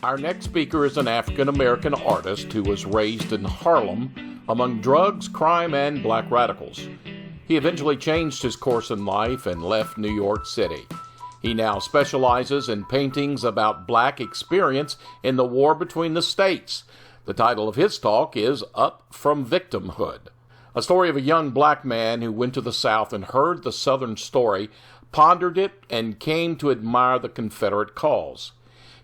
Our next speaker is an African-American artist who was raised in Harlem among drugs, crime, and black radicals. He eventually changed his course in life and left New York City. He now specializes in paintings about black experience in the war between the states. The title of his talk is Up from Victimhood, a story of a young black man who went to the South and heard the Southern story, pondered it, and came to admire the Confederate cause.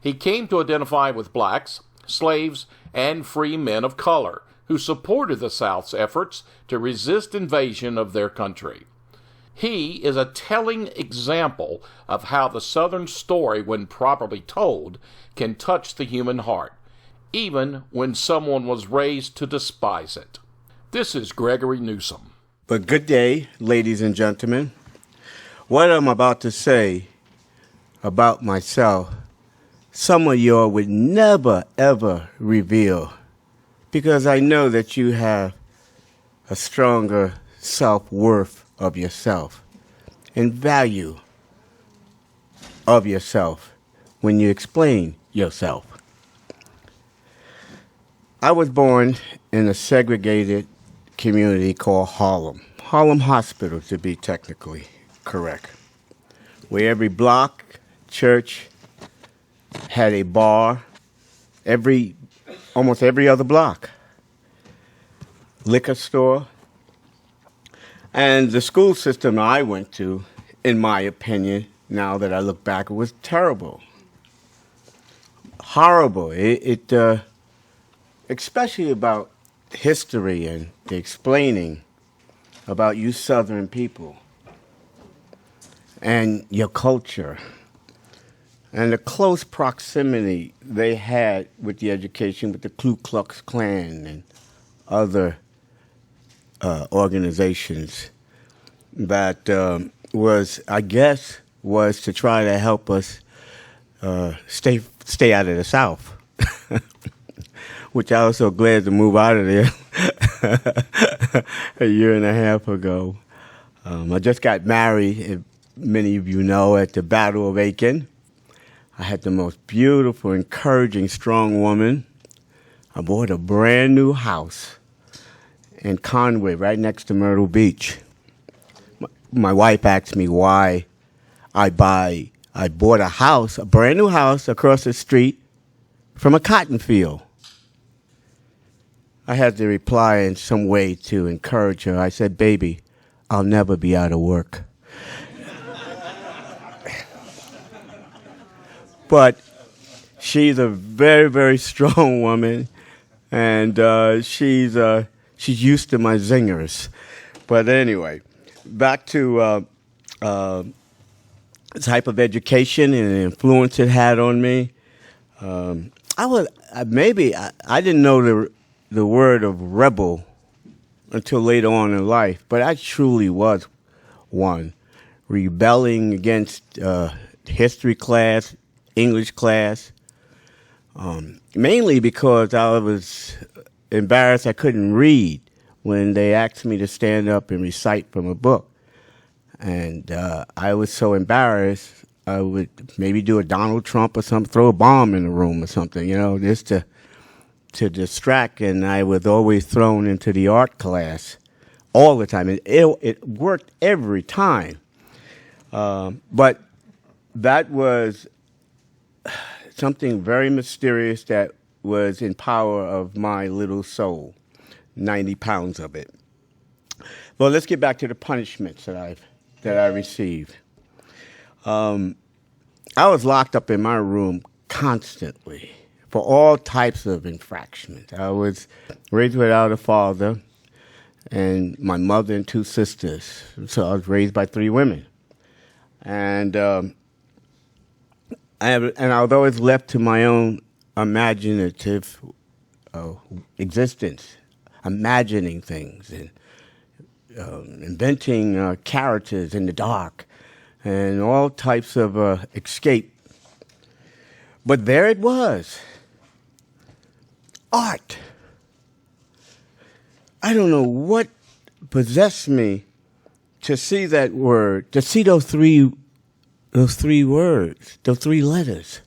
He came to identify with blacks, slaves, and free men of color who supported the South's efforts to resist invasion of their country. He is a telling example of how the Southern story, when properly told, can touch the human heart, even when someone was raised to despise it. This is Gregory Newson. But good day, ladies and gentlemen. What I'm about to say about myself, some of y'all would never, ever reveal, because I know that you have a stronger self-worth of yourself and value of yourself when you explain yourself. I was born in a segregated community called Harlem Hospital, to be technically correct, where every block, church, had a bar, almost every other block, liquor store, and the school system I went to, in my opinion, now that I look back, it was terrible, horrible. It especially about history and the explaining about you Southern people and your culture, and the close proximity they had with the education, with the Ku Klux Klan and other organizations that was to try to help us stay out of the South, which I was so glad to move out of there a year and a half ago. I just got married, as many of you know, at the Battle of Aiken. I had the most beautiful, encouraging, strong woman. I bought a brand new house in Conway, right next to Myrtle Beach. My wife asked me why I bought a brand new house across the street from a cotton field. I had to reply in some way to encourage her. I said, "Baby, I'll never be out of work." But she's a very, very strong woman, and she's used to my zingers. But anyway, back to the type of education and the influence it had on me. I didn't know the word of rebel until later on in life, but I truly was one, rebelling against history class, English class, mainly because I was embarrassed I couldn't read when they asked me to stand up and recite from a book. And I was so embarrassed, I would maybe do a Donald Trump or something, throw a bomb in the room or something, just to distract. And I was always thrown into the art class all the time. And it worked every time. But that was something very mysterious that was in power of my little soul, 90 pounds of it. Well, let's get back to the punishments that I received. I was locked up in my room constantly for all types of infractions. I was raised without a father and my mother and two sisters, so I was raised by three women. And I was always left to my own imaginative existence, imagining things and inventing characters in the dark and all types of escape. But there it was, art. I don't know what possessed me to see that word, to see those three words, those three letters,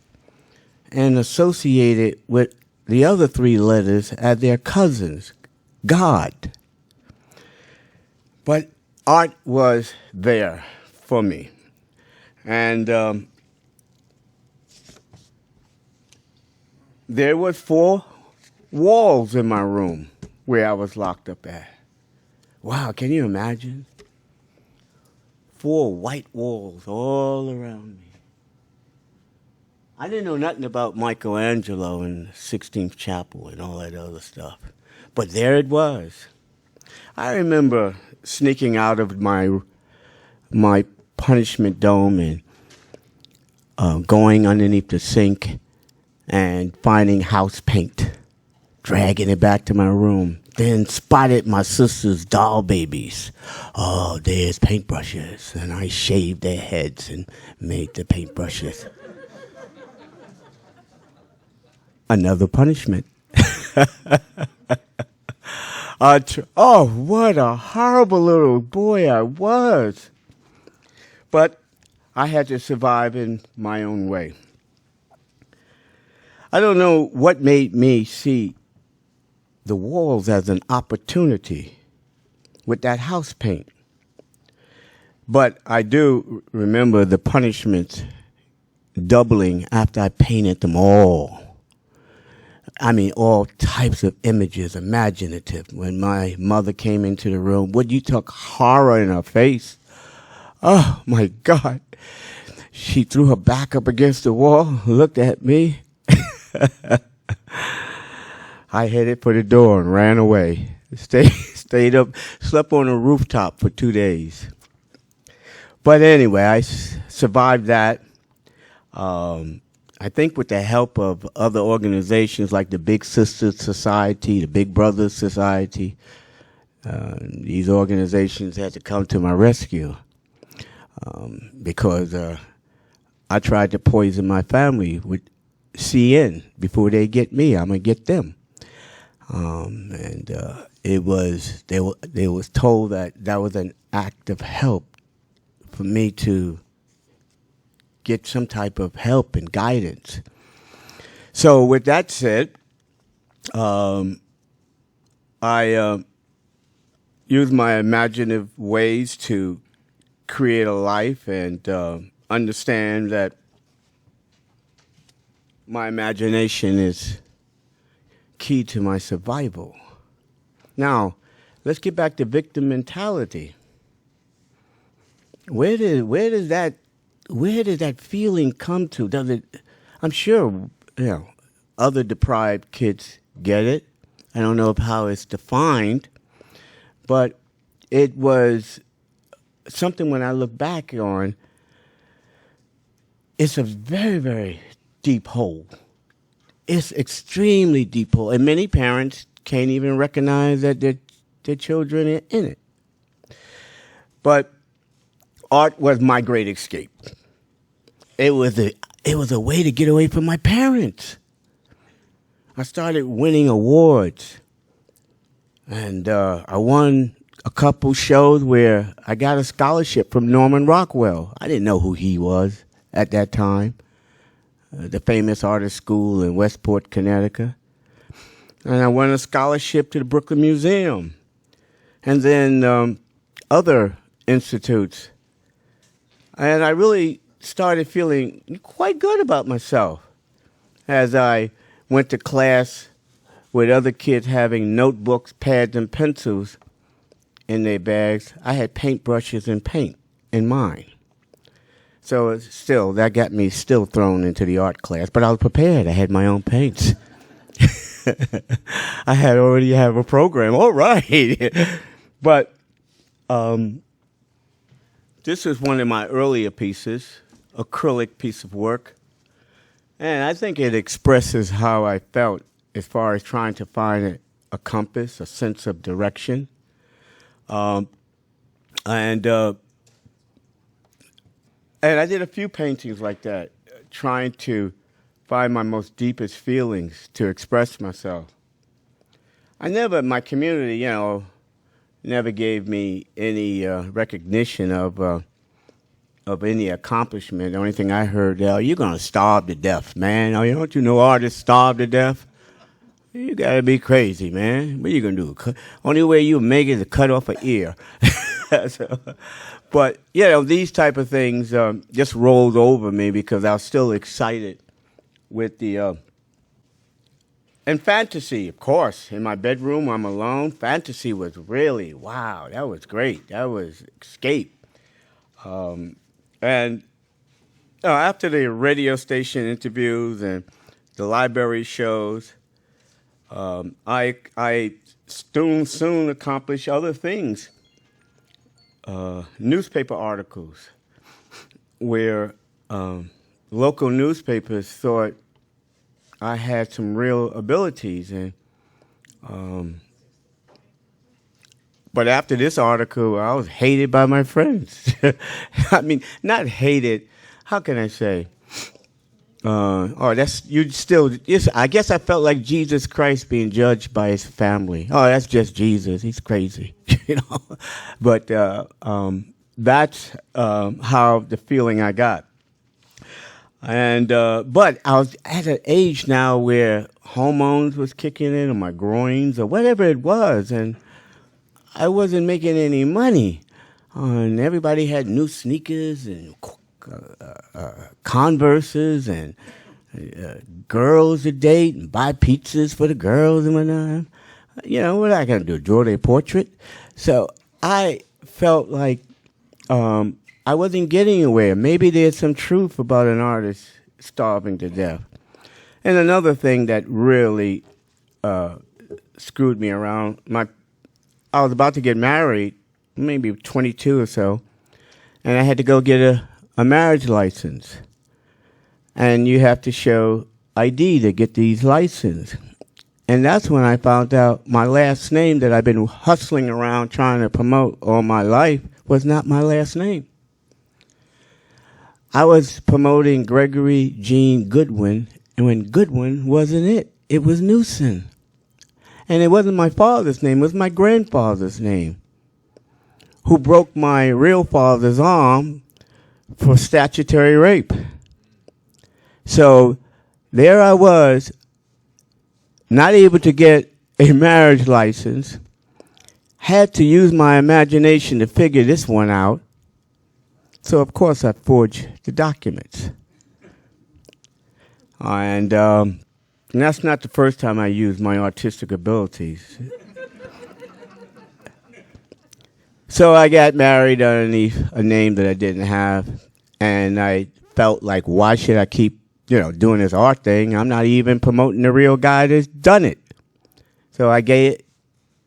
and associated with the other three letters as their cousins, God. But art was there for me. And there was 4 walls in my room where I was locked up at. Wow, can you imagine? 4 white walls all around me. I didn't know nothing about Michelangelo and the 16th Chapel and all that other stuff. But there it was. I remember sneaking out of my punishment dome and going underneath the sink and finding house paint, dragging it back to my room. Then spotted my sister's doll babies. Oh, there's paintbrushes. And I shaved their heads and made the paintbrushes. Another punishment. Oh, what a horrible little boy I was. But I had to survive in my own way. I don't know what made me see the walls as an opportunity with that house paint. But I do remember the punishments doubling after I painted them all. I mean, all types of images, imaginative. When my mother came into the room, you took horror in her face. Oh, my God. She threw her back up against the wall, looked at me. I headed for the door and ran away. Stayed up, slept on a rooftop for 2 days. But anyway, I survived that. I think with the help of other organizations like the Big Sisters Society, the Big Brothers Society, these organizations had to come to my rescue because I tried to poison my family with CN. Before they get me, I'm going to get them. It was they was told that was an act of help for me to get some type of help and guidance. So with that said, I use my imaginative ways to create a life and understand that my imagination is key to my survival. Now, let's get back to victim mentality. Where does that feeling come to? Does it? I'm sure other deprived kids get it. I don't know how it's defined, but it was something when I look back on. It's a very, very deep hole. It's extremely deep hole, and many parents can't even recognize that their children are in it. But art was my great escape. It was a way to get away from my parents. I started winning awards, and I won a couple shows where I got a scholarship from Norman Rockwell. I didn't know who he was at that time, the famous artist school in Westport, Connecticut. And I won a scholarship to the Brooklyn Museum, and then other institutes. And I really started feeling quite good about myself as I went to class with other kids having notebooks, pads, and pencils in their bags. I had paintbrushes and paint in mine. So still, that got me still thrown into the art class. But I was prepared. I had my own paints. I already have a program. All right. But this is one of my earlier pieces, acrylic piece of work. And I think it expresses how I felt as far as trying to find a compass, a sense of direction. And I did a few paintings like that, trying to find my most deepest feelings to express myself. My community, never gave me any recognition of of any accomplishment. The only thing I heard, you're going to starve to death, man. Oh, don't you know artists starve to death? You got to be crazy, man. What are you going to do? Only way you make it is to cut off an ear. So, but, these type of things just rolled over me because I was still excited with the... and fantasy, of course. In my bedroom, I'm alone. Fantasy was really, wow, that was great. That was escape. And after the radio station interviews and the library shows, I soon accomplished other things. Newspaper articles where local newspapers thought I had some real abilities, and but after this article, I was hated by my friends. I mean, not hated. How can I say? That's you still. I guess I felt like Jesus Christ being judged by his family. Oh, that's just Jesus. He's crazy, But that's how the feeling I got. And but I was at an age now where hormones was kicking in, or my groins, or whatever it was, and I wasn't making any money. And everybody had new sneakers and Converses and girls to date and buy pizzas for the girls and whatnot. What am I going to do? Draw their portrait? So I felt like I wasn't getting anywhere. Maybe there's some truth about an artist starving to death. And another thing that really screwed me around, I was about to get married, maybe 22 or so, and I had to go get a marriage license. And you have to show ID to get these licenses. And that's when I found out my last name that I've been hustling around trying to promote all my life was not my last name. I was promoting Gregory Gene Goodwin, and when Goodwin wasn't it. It was Newson. And it wasn't my father's name, it was my grandfather's name, who broke my real father's arm for statutory rape. So there I was, not able to get a marriage license, had to use my imagination to figure this one out. So, of course, I forged the documents. And that's not the first time I used my artistic abilities. So I got married underneath a name that I didn't have, and I felt like, why should I keep, doing this art thing? I'm not even promoting the real guy that's done it. So I gave it,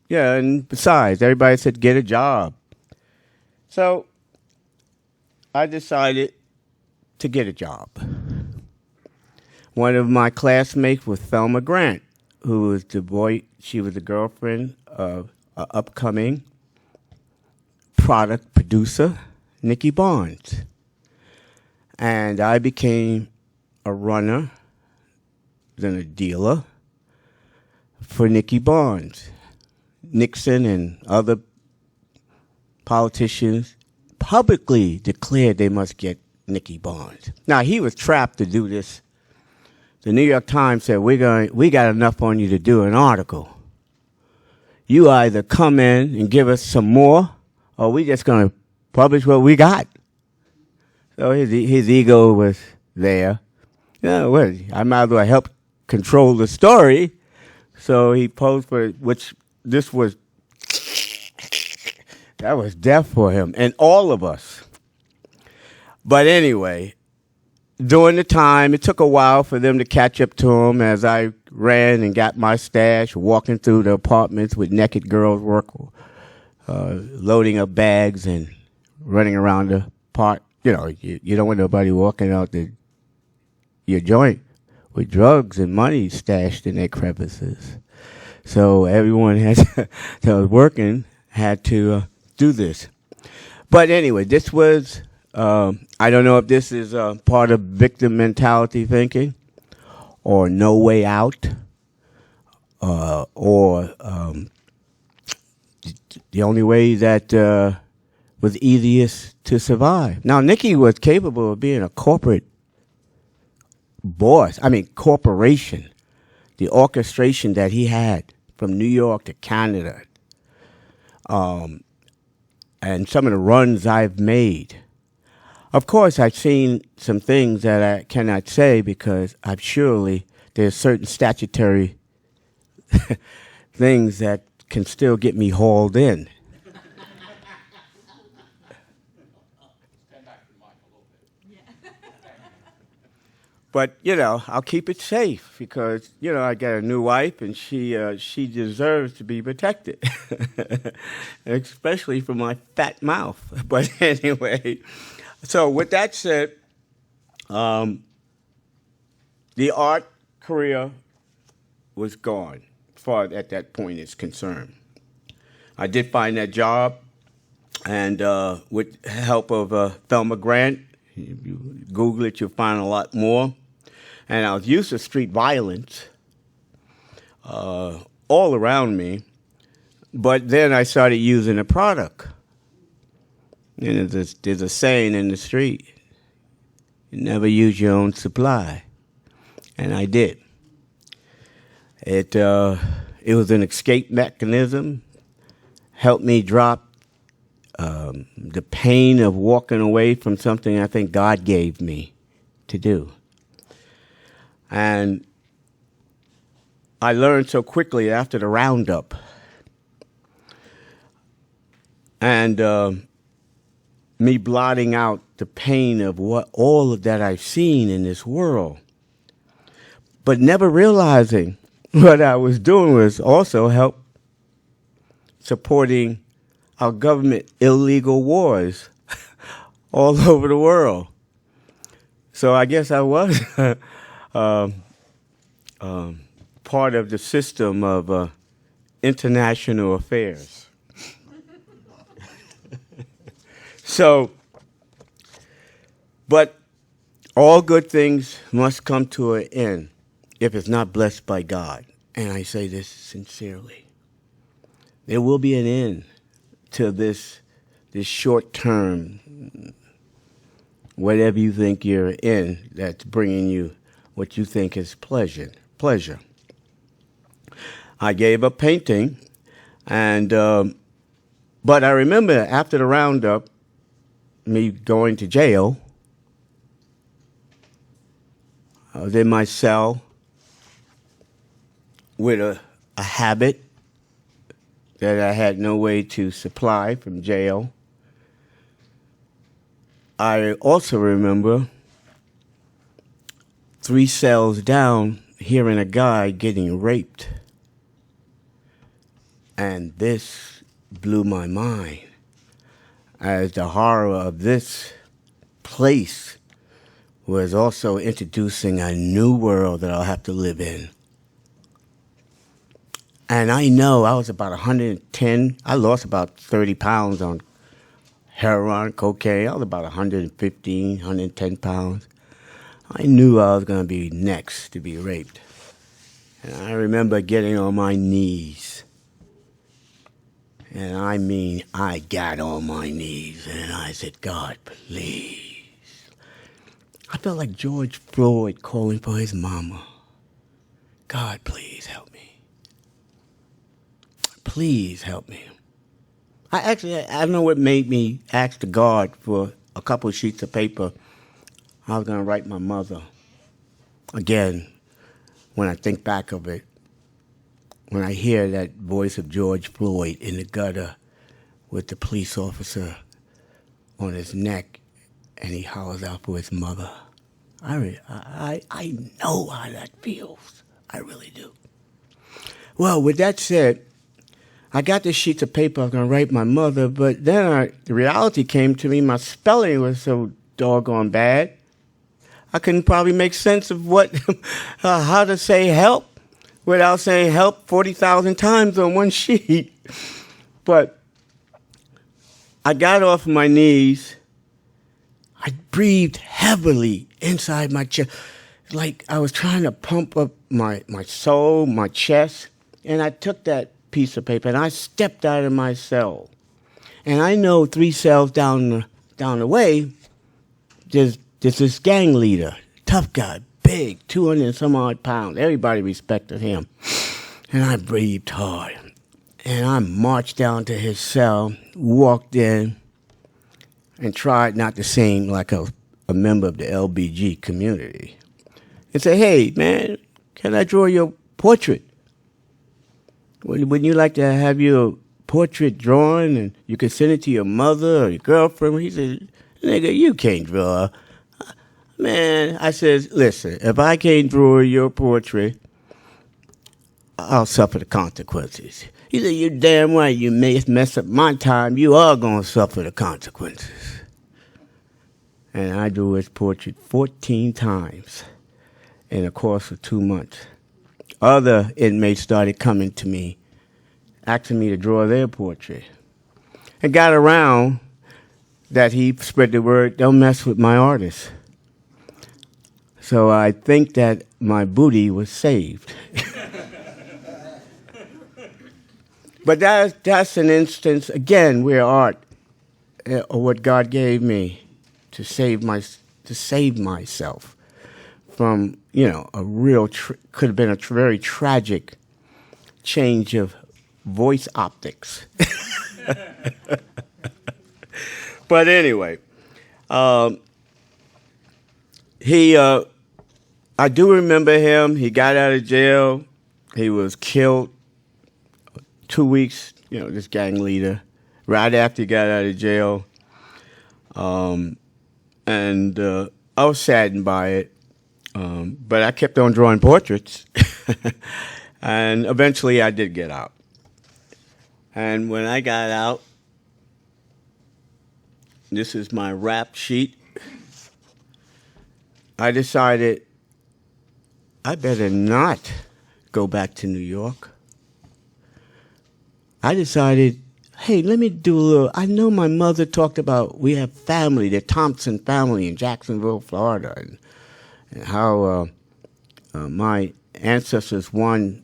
and besides, everybody said, get a job. So I decided to get a job. One of my classmates was Thelma Grant, who was she was the girlfriend of an upcoming product producer, Nicky Barnes. And I became a runner, then a dealer for Nicky Barnes. Nixon and other politicians publicly declared they must get Nicky Barnes. Now, he was trapped to do this. The New York Times said, we got enough on you to do an article. You either come in and give us some more, or we just going to publish what we got. So his ego was there. I might as well help control the story. So he posed for which this was, that was death for him and all of us. But anyway, during the time, it took a while for them to catch up to him as I ran and got my stash, walking through the apartments with naked girls loading up bags and running around the park. You don't want nobody walking out your joint with drugs and money stashed in their crevices. So everyone that was working had to do this. But anyway, this was, I don't know if this is part of victim mentality thinking or no way out or the only way that was easiest to survive. Now, Nicky was capable of being a corporate corporation. The orchestration that he had from New York to Canada, and some of the runs I've made. Of course, I've seen some things that I cannot say because there's certain statutory things that can still get me hauled in. But, I'll keep it safe because, I got a new wife and she deserves to be protected, especially from my fat mouth. But anyway, so with that said, the art career was gone as far as at that point is concerned. I did find that job, and with the help of Thelma Grant, if you Google it, you'll find a lot more. And I was used to street violence all around me, but then I started using a product. There's a saying in the street, you never use your own supply. And I did. It was an escape mechanism, helped me drop the pain of walking away from something I think God gave me to do. And I learned so quickly after the roundup. And me blotting out the pain of all of that I've seen in this world. But never realizing what I was doing was also help supporting our government illegal wars all over the world. So I guess I was part of the system of international affairs. So, but all good things must come to an end if it's not blessed by God. And I say this sincerely. There will be an end to this short term, whatever you think you're in, that's bringing you what you think is pleasure. I gave up painting, and but I remember after the roundup, me going to jail. I was in my cell with a habit that I had no way to supply from jail. I also remember 3 cells down hearing a guy getting raped. And this blew my mind as the horror of this place was also introducing a new world that I'll have to live in. And I know I was about 110. I lost about 30 pounds on heroin, cocaine. I was about 115, 110 pounds. I knew I was going to be next to be raped. And I remember getting on my knees. And I mean, I got on my knees and I said, God, please. I felt like George Floyd calling for his mama. God, please help me. Please help me. I don't know what made me ask the God for a couple of sheets of paper. I was going to write my mother. Again, when I think back of it, when I hear that voice of George Floyd in the gutter with the police officer on his neck and he hollers out for his mother, I know how that feels. I really do. Well, with that said, I got the sheets of paper I was going to write my mother, but then the reality came to me. My spelling was so doggone bad. I couldn't probably make sense of how to say help without saying help 40,000 times on one sheet. But I got off my knees. I breathed heavily inside my chest, like I was trying to pump up my soul, my chest. And I took that piece of paper and I stepped out of my cell. And I know 3 cells down the way, there's this gang leader, tough guy, big, 200 and some odd pounds. Everybody respected him. And I breathed hard. And I marched down to his cell, walked in, and tried not to seem like a member of the LBG community. And say, hey, man, can I draw your portrait? Wouldn't you like to have your portrait drawn and you can send it to your mother or your girlfriend? He said, nigga, you can't draw. Man, I said, listen, if I can't draw your portrait, I'll suffer the consequences. He said, you damn right, you may mess up my time, you are going to suffer the consequences. And I drew his portrait 14 times in the course of 2 months. Other inmates started coming to me, asking me to draw their portrait. It got around that he spread the word, don't mess with my artist. So I think that my booty was saved. But that's an instance, again, where art, or what God gave me to save myself from, a real, could have been a very tragic change of voice optics. But anyway, I do remember him. He got out of jail. He was killed 2 weeks, this gang leader, right after he got out of jail. And I was saddened by it. But I kept on drawing portraits. And eventually I did get out. And when I got out, this is my rap sheet. I decided I better not go back to New York. I decided, hey, let me do a little. I know my mother talked about we have family, the Thompson family in Jacksonville, Florida, and how my ancestors won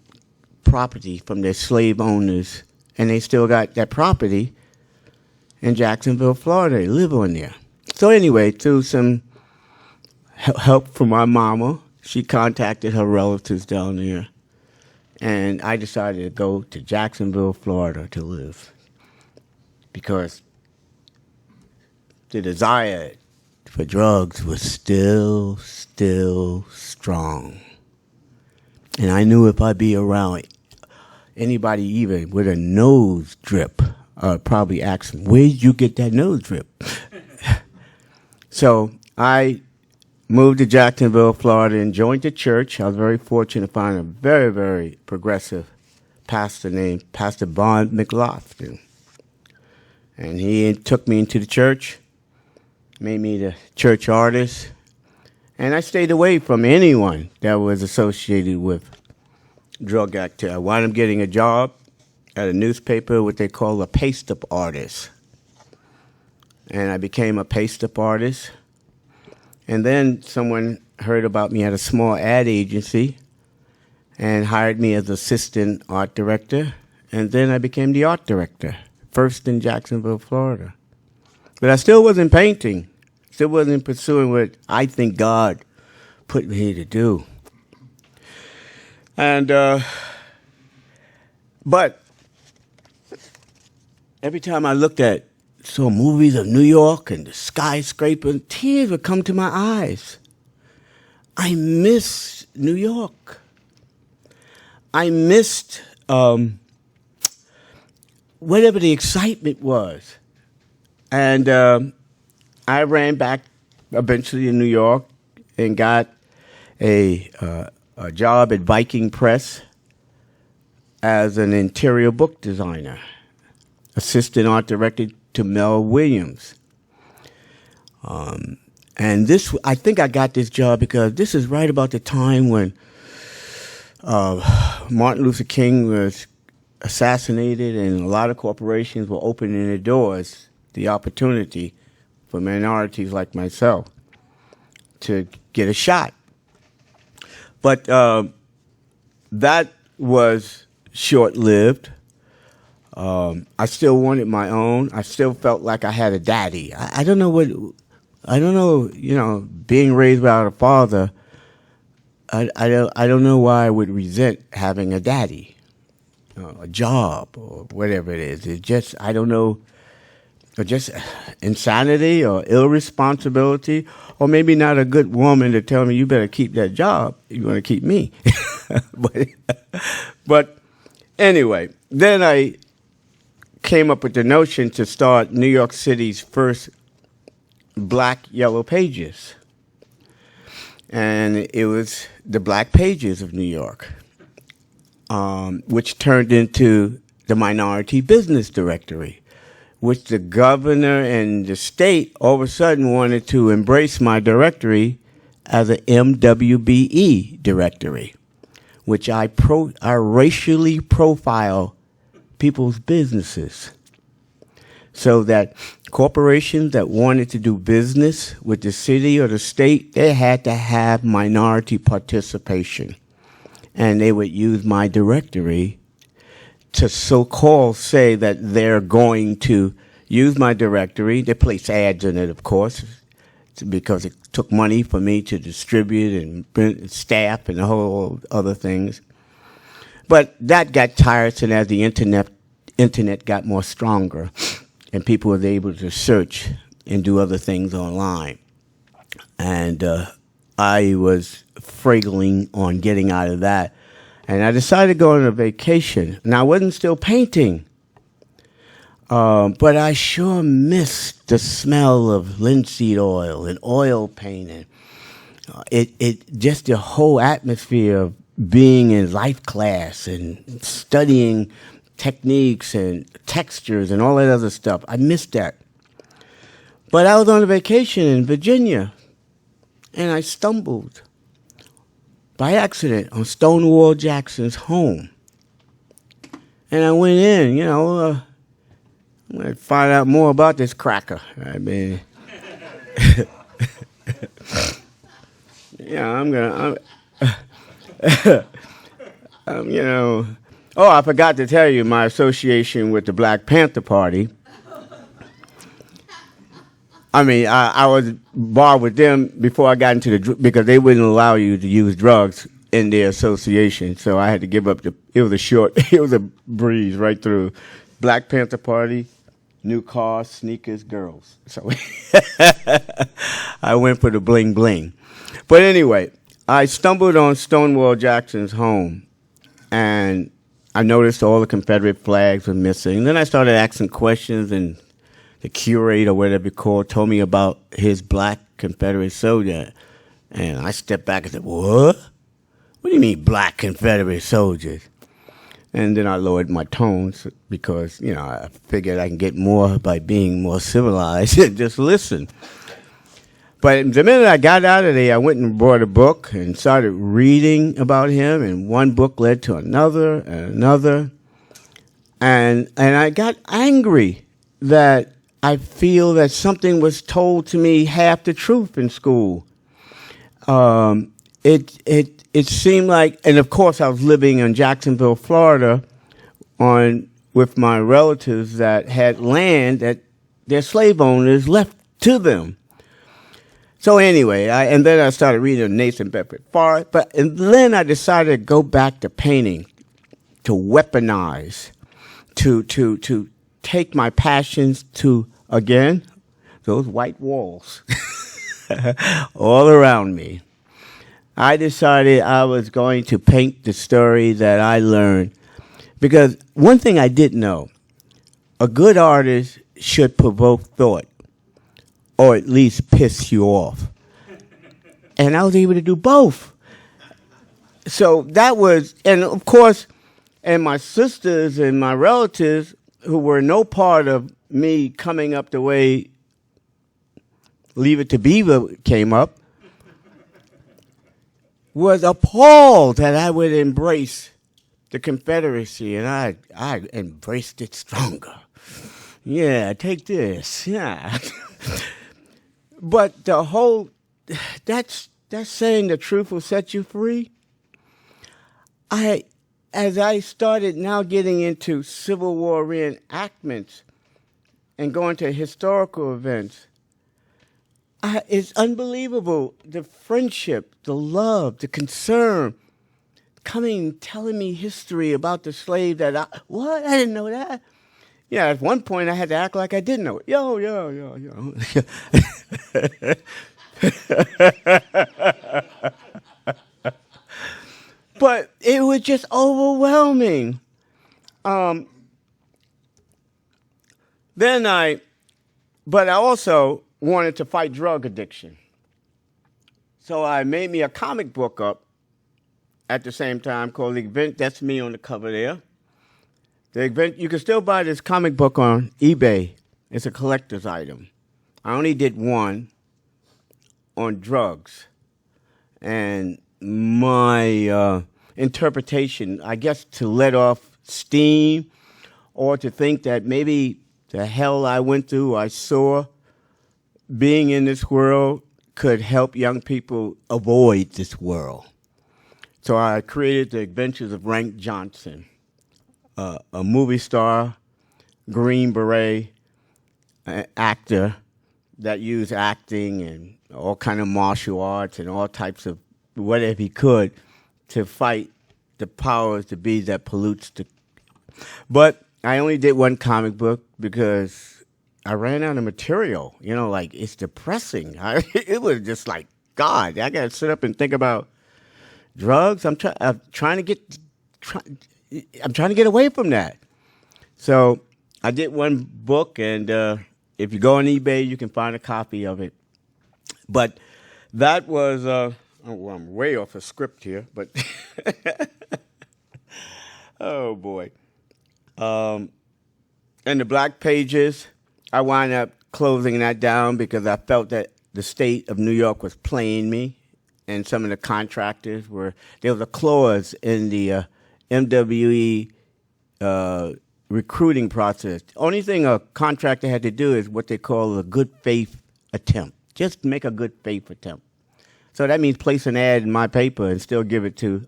property from their slave owners, and they still got that property in Jacksonville, Florida. They live on there. So anyway, through some help from my mama, she contacted her relatives down there, and I decided to go to Jacksonville, Florida to live because the desire for drugs was still strong. And I knew if I'd be around anybody even with a nose drip, I'd probably ask them, where'd you get that nose drip? So I moved to Jacksonville, Florida, and joined the church. I was very fortunate to find a very, very progressive pastor named Pastor Bond McLaughlin. And he took me into the church, made me the church artist, and I stayed away from anyone that was associated with drug activity. I wound up getting a job at a newspaper, what they call a paste-up artist. And I became a paste-up artist. And then someone heard about me at a small ad agency and hired me as assistant art director. And then I became the art director, first in Jacksonville, Florida. But I still wasn't painting. Still wasn't pursuing what I think God put me here to do. And, but every time I saw movies of New York and the skyscraper, tears would come to my eyes. I miss New York. I missed whatever the excitement was. And I ran back eventually in New York and got a job at Viking Press as an interior book designer, assistant art director to Mel Williams. And I think I got this job because this is right about the time when Martin Luther King was assassinated and a lot of corporations were opening their doors, the opportunity for minorities like myself to get a shot. But that was short-lived. I still wanted my own. I still felt like I had a daddy. I don't know, being raised without a father, I don't know why I would resent having a daddy, a job, or whatever it is. It's just, I don't know, or just insanity or irresponsibility, or maybe not a good woman to tell me, you better keep that job. You want to keep me. But anyway, then I came up with the notion to start New York City's first Black Yellow Pages. And it was the Black Pages of New York, which turned into the Minority Business Directory, which the governor and the state all of a sudden wanted to embrace my directory as an MWBE directory, which I racially profile people's businesses so that corporations that wanted to do business with the city or the state, they had to have minority participation. And they would use my directory to so-called say that they're going to use my directory. They place ads in it, of course, because it took money for me to distribute and staff and the whole other things. But that got tiresome as the internet got more stronger and people were able to search and do other things online. And I was fraggling on getting out of that. And I decided to go on a vacation. And I wasn't still painting. But I sure missed the smell of linseed oil and oil painting. It just the whole atmosphere of being in life class and studying techniques and textures and all that other stuff. I missed that. But I was on a vacation in Virginia, and I stumbled by accident on Stonewall Jackson's home. And I went in, I'm going to find out more about this cracker. I mean, oh, I forgot to tell you my association with the Black Panther Party. I mean, I was barred with them before I got into because they wouldn't allow you to use drugs in their association. So I had to give up it was a breeze right through. Black Panther Party, new cars, sneakers, girls. So I went for the bling bling. But anyway, I stumbled on Stonewall Jackson's home, and I noticed all the Confederate flags were missing. And then I started asking questions, and the curator, whatever it's called, told me about his black Confederate soldier. And I stepped back and said, what? What do you mean black Confederate soldiers? And then I lowered my tones because, I figured I can get more by being more civilized and just listen. But the minute I got out of there, I went and bought a book and started reading about him, and one book led to another and another. And I got angry that I feel that something was told to me half the truth in school. It seemed like, and of course I was living in Jacksonville, Florida, with my relatives that had land that their slave owners left to them. So anyway, and then I started reading Nathan Bedford Forrest, and then I decided to go back to painting, to weaponize, to take my passions to, again, those white walls all around me. I decided I was going to paint the story that I learned, because one thing I didn't know, a good artist should provoke thought, or at least piss you off. And I was able to do both. So that was, and of course, and my sisters and my relatives who were no part of me coming up the way Leave It to Beaver came up, was appalled that I would embrace the Confederacy, and I embraced it stronger. Yeah, take this. Yeah. But the whole, that's saying the truth will set you free. as I started now getting into Civil War reenactments and going to historical events, it's unbelievable, the friendship, the love, the concern, coming, telling me history about the slave that I didn't know that. Yeah, at one point I had to act like I didn't know it. Yo. But it was just overwhelming. But I also wanted to fight drug addiction. So I made me a comic book up at the same time called The Event. That's me on the cover there. The Event, you can still buy this comic book on eBay. It's a collector's item. I only did one on drugs. And my interpretation, I guess, to let off steam or to think that maybe the hell I went through, I saw, being in this world could help young people avoid this world. So I created The Adventures of Rank Johnson, a movie star, Green Beret actor that used acting and all kind of martial arts and all types of whatever he could to fight the powers to be that pollutes the. But I only did one comic book because I ran out of material. You know, like, it's depressing. It was just like, God, I got to sit up and think about drugs. I'm trying to get away from that. So I did one book, and if you go on eBay, you can find a copy of it. But that was, I'm way off a script here, but oh boy. And the Black Pages, I wound up closing that down because I felt that the state of New York was playing me, and some of the contractors there was a clause in the MWE recruiting process. The only thing a contractor had to do is what they call a good faith attempt. Just make a good faith attempt. So that means place an ad in my paper and still give it to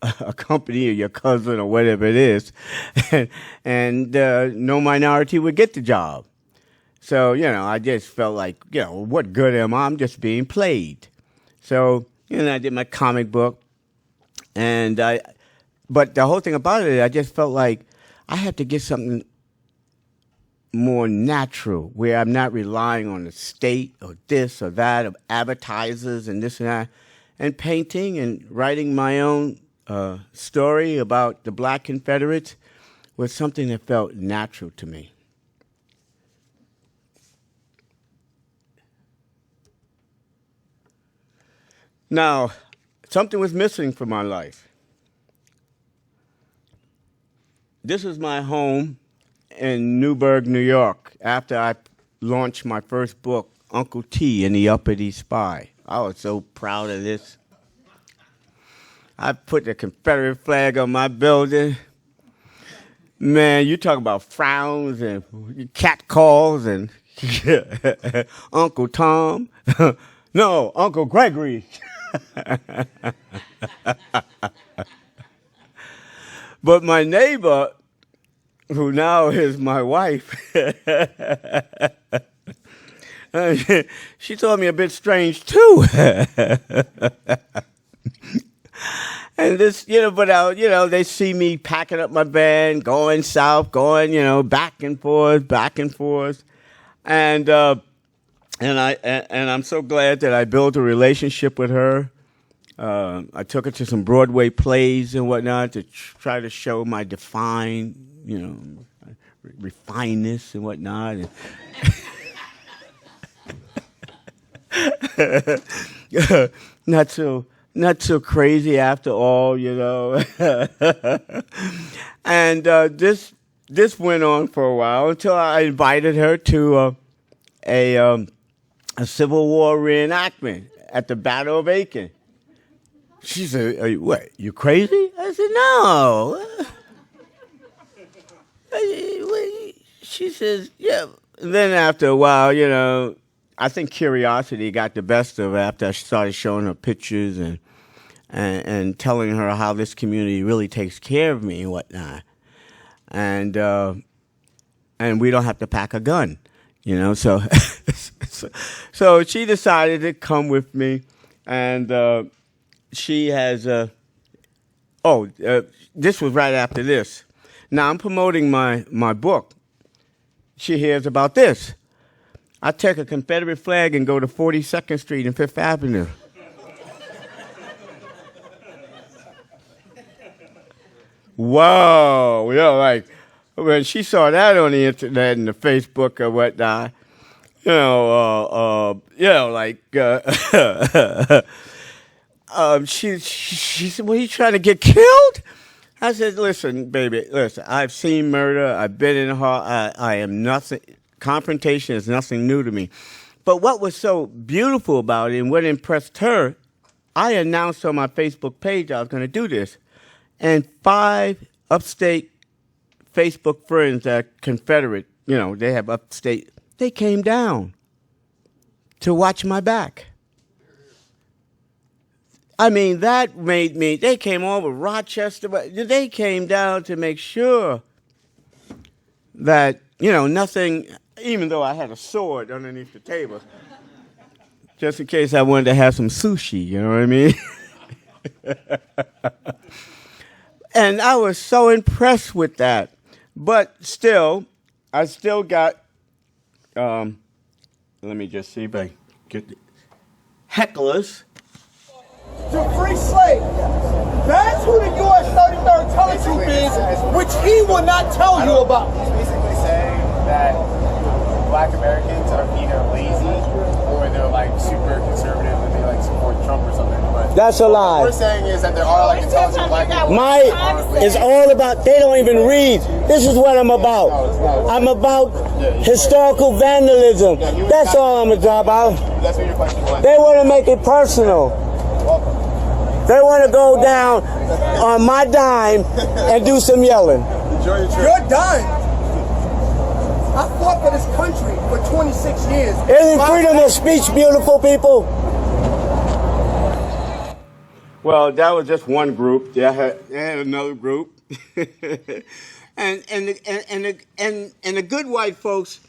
a company or your cousin or whatever it is, and no minority would get the job. So, I just felt like, what good am I? I'm just being played. So, I did my comic book, but the whole thing about it, I just felt like I had to get something more natural, where I'm not relying on the state or this or that, of advertisers and this and that, and painting and writing my own story about the Black Confederates was something that felt natural to me. Now, something was missing from my life. This is my home in Newburgh, New York, after I launched my first book, Uncle T and the Uppity Spy. I was so proud of this. I put the Confederate flag on my building. Man, you talk about frowns and cat calls and Uncle Tom. No, Uncle Gregory. But my neighbor, who now is my wife, she told me a bit strange too. And this, but they see me packing up my van, going south, going, back and forth, and I'm so glad that I built a relationship with her. I took her to some Broadway plays and whatnot to try to show my refinedness and whatnot. Not so crazy after all, And this went on for a while until I invited her to a Civil War reenactment at the Battle of Aiken. She said, "What? You crazy?" I said, "No." She says, "Yeah." And then after a while, I think curiosity got the best of her after I started showing her pictures, and and telling her how this community really takes care of me and whatnot. And we don't have to pack a gun, you know. So, so she decided to come with me, and she has. This was right after this. Now I'm promoting my book. She hears about this. I take a Confederate flag and go to 42nd Street and Fifth Avenue. Whoa, you know, like when she saw that on the internet and the Facebook or whatnot, she said, "Well, you trying to get killed?" I said, "Listen, baby, listen. I've seen murder. I've been in I am nothing. Confrontation is nothing new to me." But what was so beautiful about it and what impressed her, I announced on my Facebook page I was going to do this. And 5 upstate Facebook friends that are Confederate, you know, they have upstate, they came down to watch my back. I mean, that made me, they came over Rochester, but they came down to make sure that, you know, nothing, even though I had a sword underneath the table, just in case I wanted to have some sushi, you know what I mean? And I was so impressed with that. But still, I still got, let me just see if I get the hecklers. To free slaves. That's who the U.S. 33rd Teletroop is, which he will not tell you about. He's basically saying that Black Americans are either lazy or they're like super conservative and they like support Trump or something. But that's a lie. What we're saying is that there are like intelligent Black people. It's all about, they don't even read. This is what I'm about. I'm about historical vandalism. That's all I'm about. That's what your question was. They want to make it personal. They want to go down on my dime and do some yelling. Enjoy your trip. Your dime? I fought for this country for 26 years. Isn't freedom of speech beautiful, people? Well, that was just one group. They had another group. and the good white folks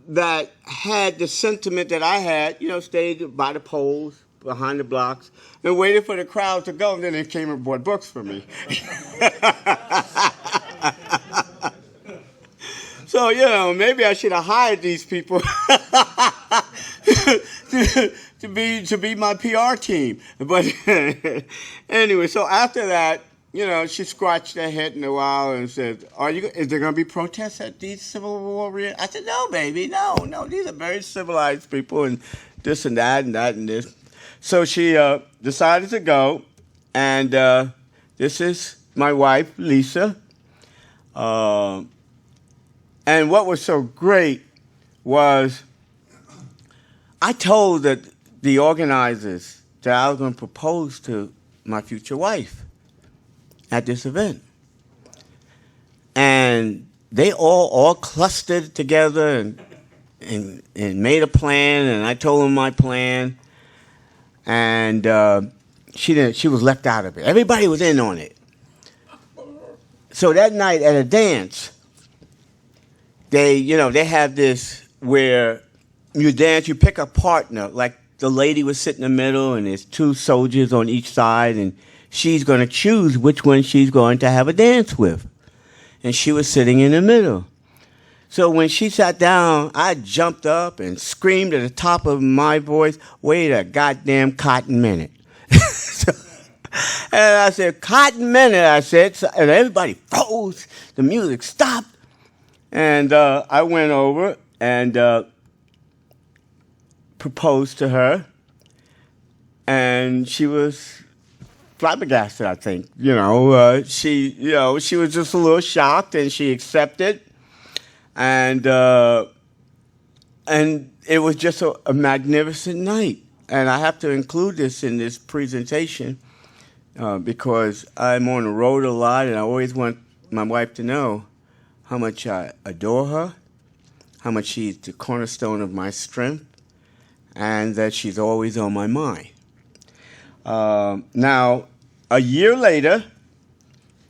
that had the sentiment that I had, you know, stayed by the poles, behind the blocks, and waited for the crowd to go, and then they came and bought books for me. So, you know, maybe I should have hired these people to be my PR team. But anyway, so after that, you know, she scratched her head in a while and said, is there going to be protests at these Civil War riots? I said, no, baby, no, these are very civilized people and this and that and that and this. So she decided to go, and this is my wife, Lisa. And what was so great was I told the organizers that I was going to propose to my future wife at this event. And they all clustered together and made a plan, and I told them my plan. And she was left out of it. Everybody was in on it. So that night at a dance, they have this where you dance, you pick a partner, like the lady was sitting in the middle and there's 2 soldiers on each side, and she's going to choose which one she's going to have a dance with. And she was sitting in the middle. So when she sat down, I jumped up and screamed at the top of my voice, "Wait a goddamn cotton minute." And I said, "Cotton minute," I said, and everybody froze. The music stopped. And I went over and proposed to her. And she was flabbergasted, I think. She was just a little shocked, and she accepted. And it was just a magnificent night. And I have to include this in this presentation because I'm on the road a lot, and I always want my wife to know how much I adore her, how much she's the cornerstone of my strength, and that she's always on my mind. Now, a year later,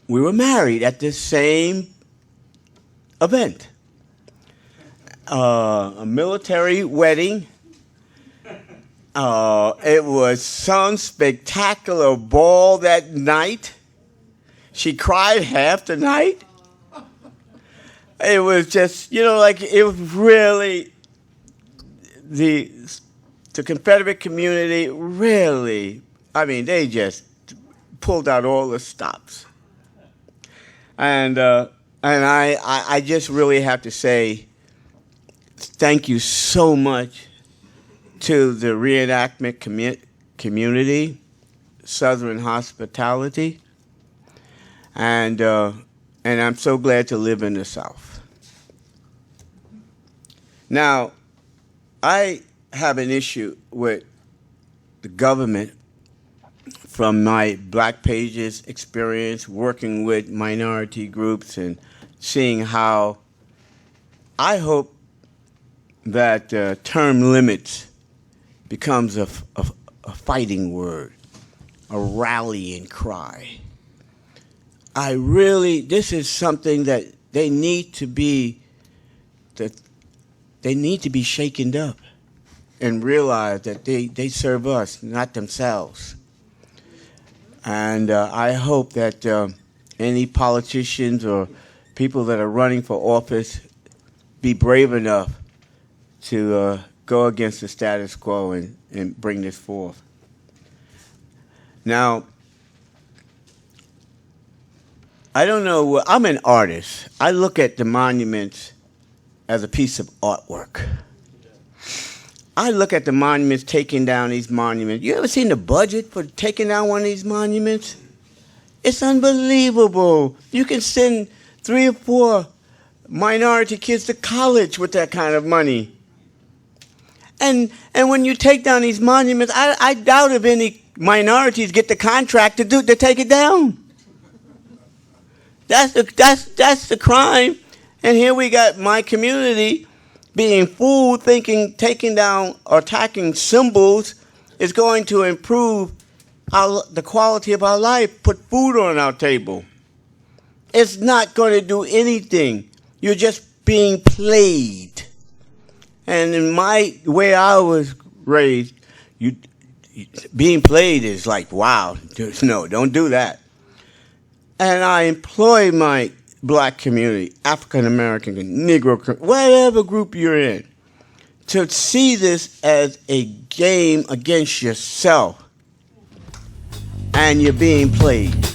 we were married at this same event. A military wedding. It was some spectacular ball that night. She cried half the night. It was just, like it was really the Confederate community really, they just pulled out all the stops. And I just really have to say thank you so much to the reenactment community, Southern hospitality, and I'm so glad to live in the South. Now, I have an issue with the government from my Black Pages experience working with minority groups and seeing how I hope that term limits becomes a fighting word, a rallying cry. This is something that they need to be shaken up and realize that they serve us, not themselves. And I hope that any politicians or people that are running for office be brave enough to go against the status quo and bring this forth. Now, I don't know, I'm an artist. I look at the monuments as a piece of artwork. I look at the monuments, taking down these monuments. You ever seen the budget for taking down one of these monuments? It's unbelievable. You can send 3 or 4 minority kids to college with that kind of money. And when you take down these monuments, I doubt if any minorities get the contract to take it down. That's the crime. And here we got my community being fooled, thinking taking down or attacking symbols is going to improve the quality of our life, put food on our table. It's not going to do anything. You're just being played. And in my way I was raised, being played is like, wow, no, don't do that. And I employ my Black community, African American, Negro, whatever group you're in, to see this as a game against yourself. And you're being played.